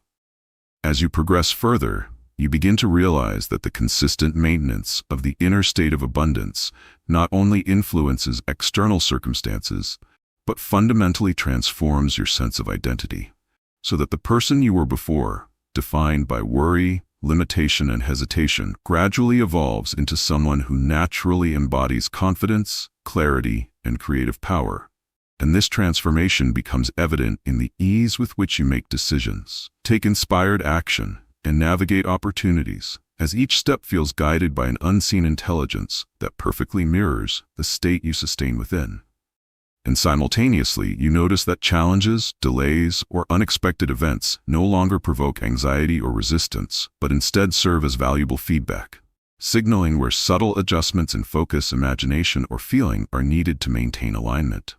As you progress further, you begin to realize that the consistent maintenance of the inner state of abundance not only influences external circumstances, but fundamentally transforms your sense of identity, so that the person you were before, defined by worry, limitation, and hesitation, gradually evolves into someone who naturally embodies confidence, clarity, and creative power. And this transformation becomes evident in the ease with which you make decisions, take inspired action, and navigate opportunities, as each step feels guided by an unseen intelligence that perfectly mirrors the state you sustain within. And simultaneously, you notice that challenges, delays, or unexpected events no longer provoke anxiety or resistance, but instead serve as valuable feedback, signaling where subtle adjustments in focus, imagination, or feeling are needed to maintain alignment.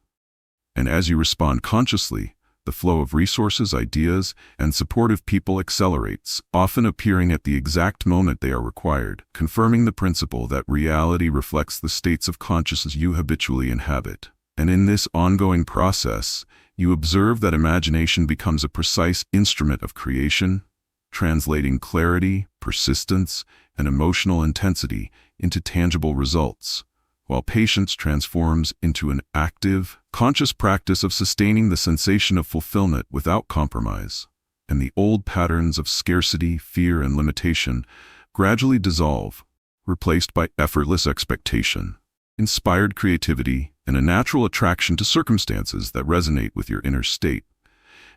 And as you respond consciously, the flow of resources, ideas, and supportive people accelerates, often appearing at the exact moment they are required, confirming the principle that reality reflects the states of consciousness you habitually inhabit. And in this ongoing process, you observe that imagination becomes a precise instrument of creation, translating clarity, persistence, and emotional intensity into tangible results, while patience transforms into an active, conscious practice of sustaining the sensation of fulfillment without compromise. And the old patterns of scarcity, fear, and limitation gradually dissolve, replaced by effortless expectation, inspired creativity, and a natural attraction to circumstances that resonate with your inner state.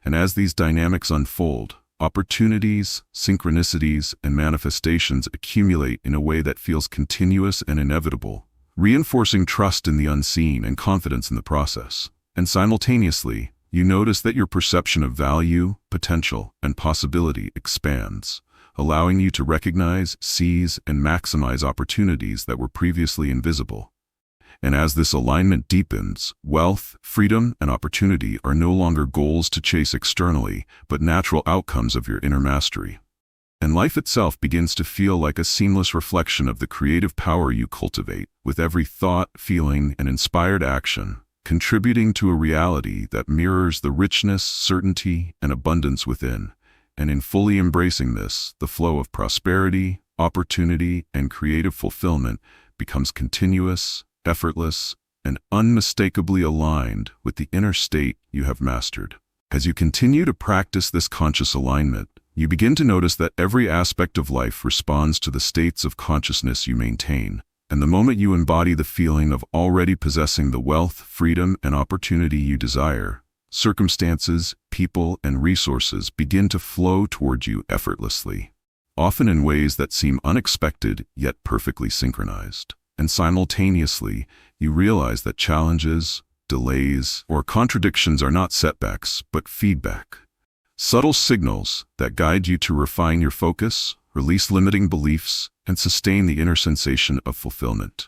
And as these dynamics unfold, opportunities, synchronicities, and manifestations accumulate in a way that feels continuous and inevitable, reinforcing trust in the unseen and confidence in the process. And simultaneously, you notice that your perception of value, potential, and possibility expands, allowing you to recognize, seize, and maximize opportunities that were previously invisible. And as this alignment deepens, wealth, freedom, and opportunity are no longer goals to chase externally, but natural outcomes of your inner mastery. And life itself begins to feel like a seamless reflection of the creative power you cultivate, with every thought, feeling, and inspired action contributing to a reality that mirrors the richness, certainty, and abundance within. And in fully embracing this, the flow of prosperity, opportunity, and creative fulfillment becomes continuous, effortless, and unmistakably aligned with the inner state you have mastered. As you continue to practice this conscious alignment, you begin to notice that every aspect of life responds to the states of consciousness you maintain. And the moment you embody the feeling of already possessing the wealth, freedom, and opportunity you desire, circumstances, people, and resources begin to flow toward you effortlessly, often in ways that seem unexpected yet perfectly synchronized. And simultaneously, you realize that challenges, delays, or contradictions are not setbacks, but feedback. Subtle signals that guide you to refine your focus, release limiting beliefs, and sustain the inner sensation of fulfillment.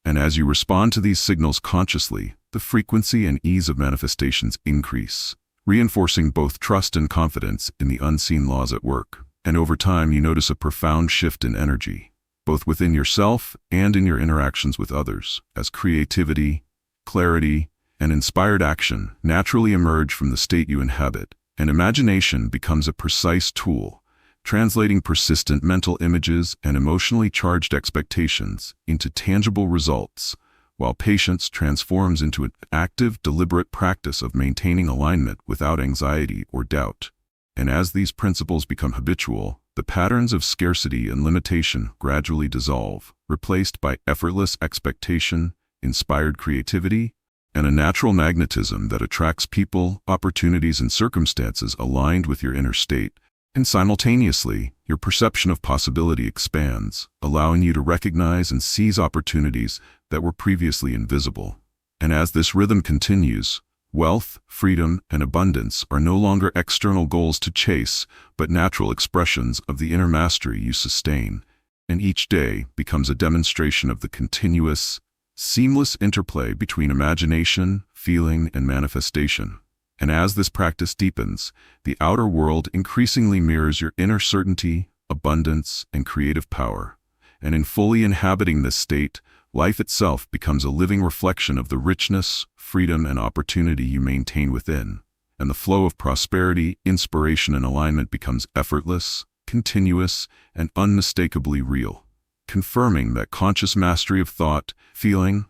And as you respond to these signals consciously, the frequency and ease of manifestations increase, reinforcing both trust and confidence in the unseen laws at work. And over time, you notice a profound shift in energy, both within yourself and in your interactions with others, as creativity, clarity, and inspired action naturally emerge from the state you inhabit, and imagination becomes a precise tool, translating persistent mental images and emotionally charged expectations into tangible results, while patience transforms into an active, deliberate practice of maintaining alignment without anxiety or doubt. And as these principles become habitual, the patterns of scarcity and limitation gradually dissolve, replaced by effortless expectation, inspired creativity, and a natural magnetism that attracts people, opportunities, and circumstances aligned with your inner state. And simultaneously, your perception of possibility expands, allowing you to recognize and seize opportunities that were previously invisible. And as this rhythm continues, wealth, freedom, and abundance are no longer external goals to chase, but natural expressions of the inner mastery you sustain. And each day becomes a demonstration of the continuous, seamless interplay between imagination, feeling, and manifestation. And as this practice deepens, the outer world increasingly mirrors your inner certainty, abundance, and creative power. And in fully inhabiting this state, life itself becomes a living reflection of the richness, freedom, and opportunity you maintain within. And the flow of prosperity, inspiration, and alignment becomes effortless, continuous, and unmistakably real, confirming that conscious mastery of thought, feeling,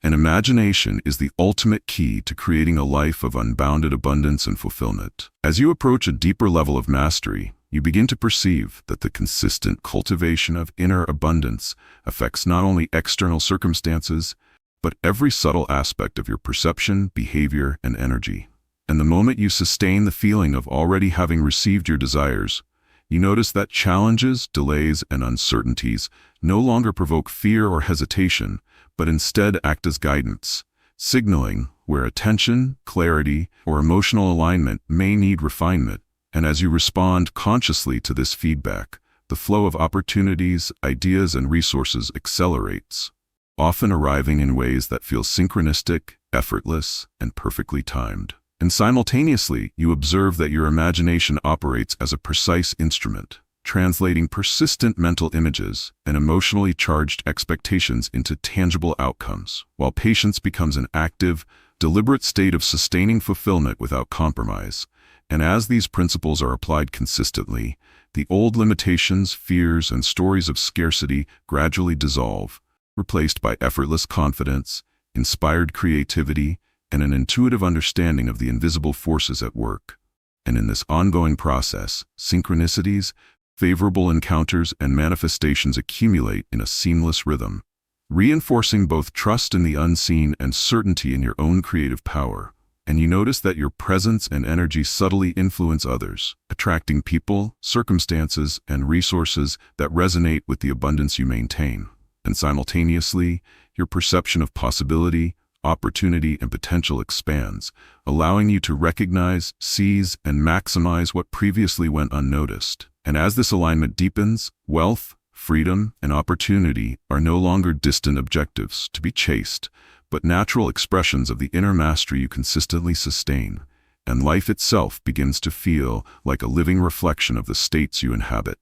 and imagination is the ultimate key to creating a life of unbounded abundance and fulfillment. As you approach a deeper level of mastery, you begin to perceive that the consistent cultivation of inner abundance affects not only external circumstances, but every subtle aspect of your perception, behavior, and energy. And the moment you sustain the feeling of already having received your desires, you notice that challenges, delays, and uncertainties no longer provoke fear or hesitation, but instead act as guidance, signaling where attention, clarity, or emotional alignment may need refinement. And as you respond consciously to this feedback, the flow of opportunities, ideas, and resources accelerates, often arriving in ways that feel synchronistic, effortless, and perfectly timed. And simultaneously, you observe that your imagination operates as a precise instrument, translating persistent mental images and emotionally charged expectations into tangible outcomes, while patience becomes an active, deliberate state of sustaining fulfillment without compromise. And as these principles are applied consistently, the old limitations, fears, and stories of scarcity gradually dissolve, replaced by effortless confidence, inspired creativity, and an intuitive understanding of the invisible forces at work. And in this ongoing process, synchronicities, favorable encounters, and manifestations accumulate in a seamless rhythm, reinforcing both trust in the unseen and certainty in your own creative power. And you notice that your presence and energy subtly influence others, attracting people, circumstances, and resources that resonate with the abundance you maintain. And simultaneously, your perception of possibility, opportunity, and potential expands, allowing you to recognize, seize, and maximize what previously went unnoticed. And as this alignment deepens, wealth, freedom, and opportunity are no longer distant objectives to be chased, but natural expressions of the inner mastery you consistently sustain, and life itself begins to feel like a living reflection of the states you inhabit,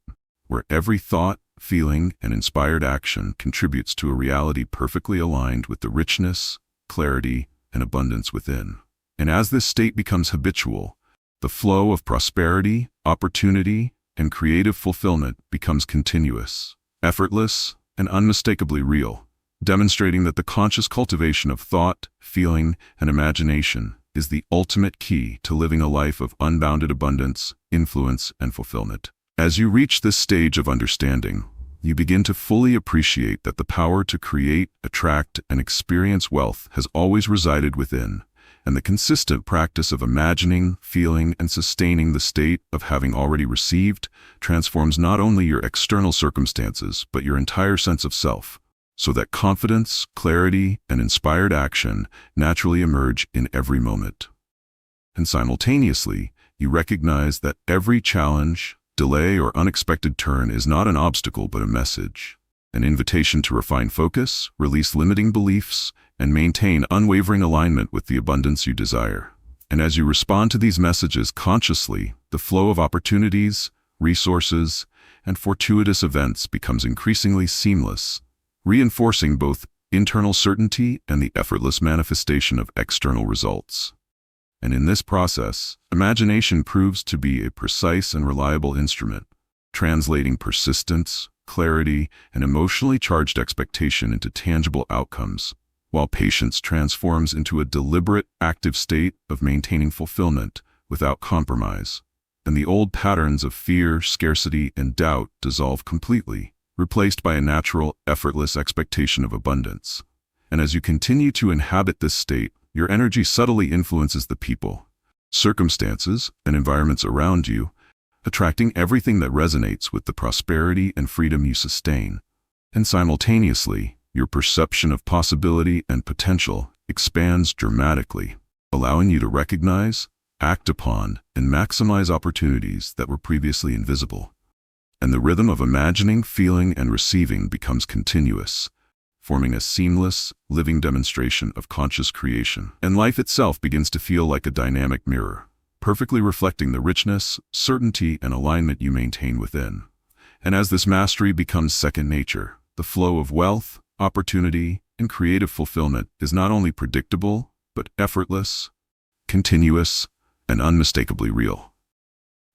where every thought, feeling, and inspired action contributes to a reality perfectly aligned with the richness, clarity, and abundance within. And as this state becomes habitual, the flow of prosperity, opportunity, and creative fulfillment becomes continuous, effortless, and unmistakably real, demonstrating that the conscious cultivation of thought, feeling, and imagination is the ultimate key to living a life of unbounded abundance, influence, and fulfillment. As you reach this stage of understanding, you begin to fully appreciate that the power to create, attract, and experience wealth has always resided within, and the consistent practice of imagining, feeling, and sustaining the state of having already received transforms not only your external circumstances but your entire sense of self, so that confidence, clarity, and inspired action naturally emerge in every moment. And simultaneously, you recognize that every challenge, delay, or unexpected turn is not an obstacle but a message, an invitation to refine focus, release limiting beliefs, and maintain unwavering alignment with the abundance you desire. And as you respond to these messages consciously, the flow of opportunities, resources, and fortuitous events becomes increasingly seamless, reinforcing both internal certainty and the effortless manifestation of external results. And in this process, imagination proves to be a precise and reliable instrument, translating persistence, clarity, and emotionally charged expectation into tangible outcomes, while patience transforms into a deliberate, active state of maintaining fulfillment without compromise. And the old patterns of fear, scarcity, and doubt dissolve completely, replaced by a natural, effortless expectation of abundance. And as you continue to inhabit this state, your energy subtly influences the people, circumstances, and environments around you, attracting everything that resonates with the prosperity and freedom you sustain. And simultaneously, your perception of possibility and potential expands dramatically, allowing you to recognize, act upon, and maximize opportunities that were previously invisible. And the rhythm of imagining, feeling, and receiving becomes continuous, forming a seamless, living demonstration of conscious creation. And life itself begins to feel like a dynamic mirror, perfectly reflecting the richness, certainty, and alignment you maintain within. And as this mastery becomes second nature, the flow of wealth, opportunity, and creative fulfillment is not only predictable, but effortless, continuous, and unmistakably real.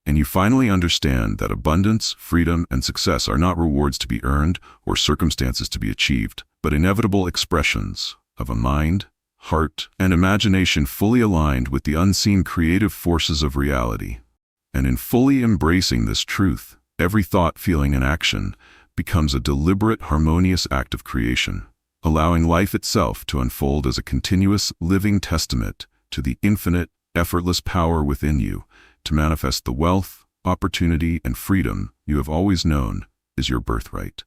And you finally understand that abundance, freedom, and success are not rewards to be earned or circumstances to be achieved, but inevitable expressions of a mind, heart, and imagination fully aligned with the unseen creative forces of reality. And in fully embracing this truth, every thought, feeling, and action becomes a deliberate, harmonious act of creation, allowing life itself to unfold as a continuous, living testament to the infinite, effortless power within you to manifest the wealth, opportunity, and freedom you have always known is your birthright.